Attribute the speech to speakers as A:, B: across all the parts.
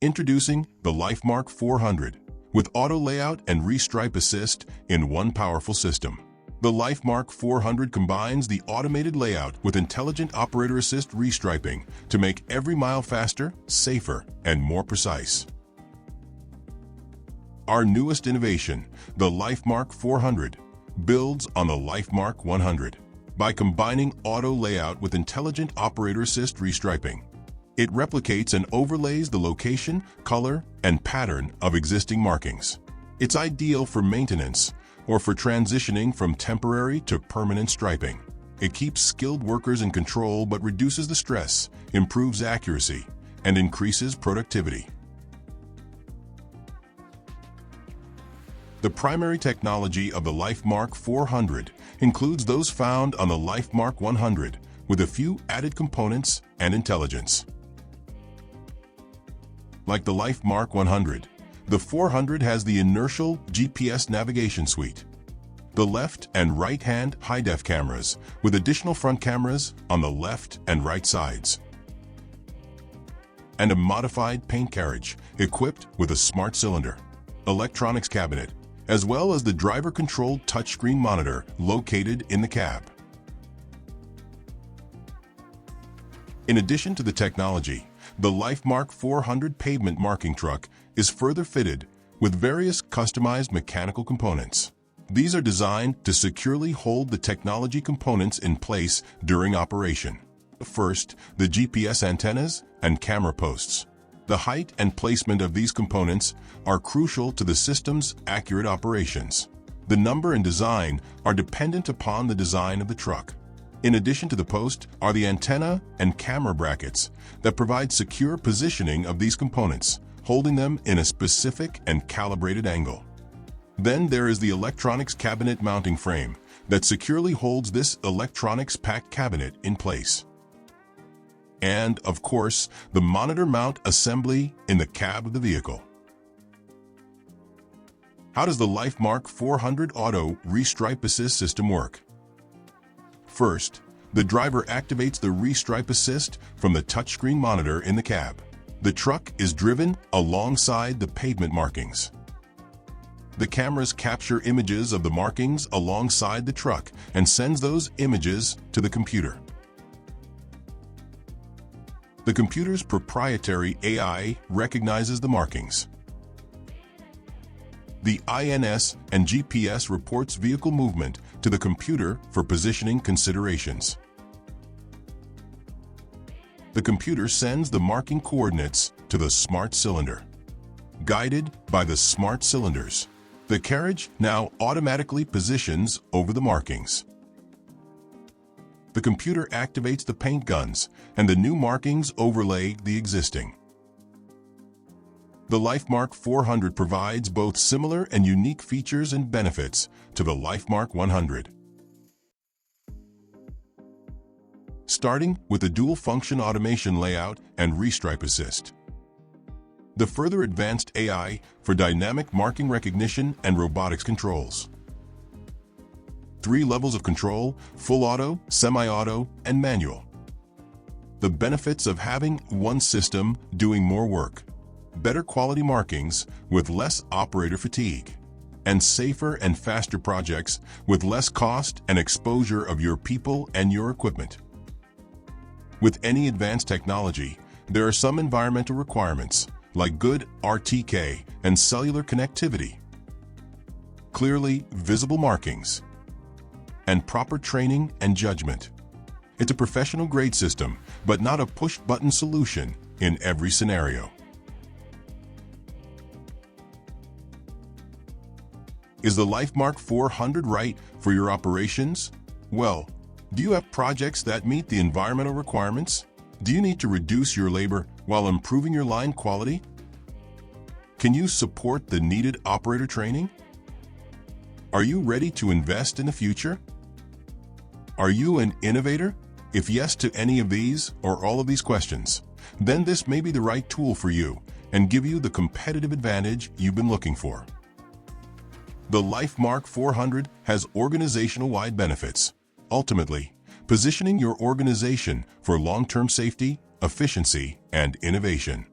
A: Introducing the LifeMark 400 with auto layout and restripe assist in one powerful system. The LifeMark 400 combines the automated layout with intelligent operator assist restriping to make every mile faster, safer, and more precise. Our newest innovation, the LifeMark 400, builds on the LifeMark 100 by combining auto layout with intelligent operator assist restriping. It replicates and overlays the location, color, and pattern of existing markings. It's ideal for maintenance or for transitioning from temporary to permanent striping. It keeps skilled workers in control but reduces the stress, improves accuracy, and increases productivity. The primary technology of the LifeMark 400 includes those found on the LifeMark 100, with a few added components and intelligence. Like the LifeMark 100, the 400 has the inertial GPS navigation suite, the left and right-hand high-def cameras with additional front cameras on the left and right sides, and a modified paint carriage equipped with a smart cylinder, electronics cabinet, as well as the driver-controlled touchscreen monitor located in the cab. In addition to the technology, the LifeMark 400 pavement marking truck is further fitted with various customized mechanical components. These are designed to securely hold the technology components in place during operation. First, the GPS antennas and camera posts. The height and placement of these components are crucial to the system's accurate operations. The number and design are dependent upon the design of the truck. In addition to the post are the antenna and camera brackets that provide secure positioning of these components, holding them in a specific and calibrated angle. Then there is the electronics cabinet mounting frame that securely holds this electronics pack cabinet in place. And, of course, the monitor mount assembly in the cab of the vehicle. How does the LifeMark 400 Auto Restripe Assist system work? First, the driver activates the restripe assist from the touchscreen monitor in the cab. The truck is driven alongside the pavement markings. The cameras capture images of the markings alongside the truck and sends those images to the computer. The computer's proprietary AI recognizes the markings. The INS and GPS reports vehicle movement to the computer for positioning considerations. The computer sends the marking coordinates to the smart cylinder. Guided by the smart cylinders, the carriage now automatically positions over the markings. The computer activates the paint guns, and the new markings overlay the existing. The LifeMark 400 provides both similar and unique features and benefits to the LifeMark 100. Starting with the dual-function automation layout and restripe assist. The further advanced AI for dynamic marking recognition and robotics controls. 3 levels of control: full auto, semi-auto, and manual. The benefits of having one system doing more work. Better quality markings with less operator fatigue, and safer and faster projects with less cost and exposure of your people and your equipment. With any advanced technology, there are some environmental requirements, like good RTK and cellular connectivity, clearly visible markings, and proper training and judgment. It's a professional-grade system, but not a push-button solution in every scenario. Is the LifeMark 400 right for your operations? Well, do you have projects that meet the environmental requirements? Do you need to reduce your labor while improving your line quality? Can you support the needed operator training? Are you ready to invest in the future? Are you an innovator? If yes to any of these or all of these questions, then this may be the right tool for you and give you the competitive advantage you've been looking for. The LifeMark 400 has organizational-wide benefits, ultimately positioning your organization for long-term safety, efficiency, and innovation.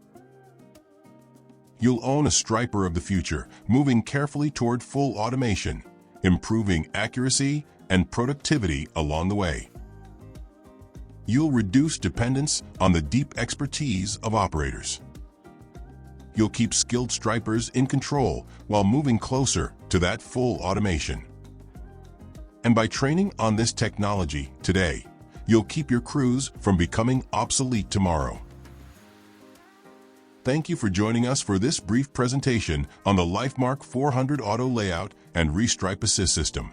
A: You'll own a striper of the future, moving carefully toward full automation, improving accuracy and productivity along the way. You'll reduce dependence on the deep expertise of operators. You'll keep skilled stripers in control while moving closer to that full automation. And by training on this technology today, you'll keep your crews from becoming obsolete tomorrow. Thank you for joining us for this brief presentation on the LifeMark 400 Auto Layout and Restripe Assist System.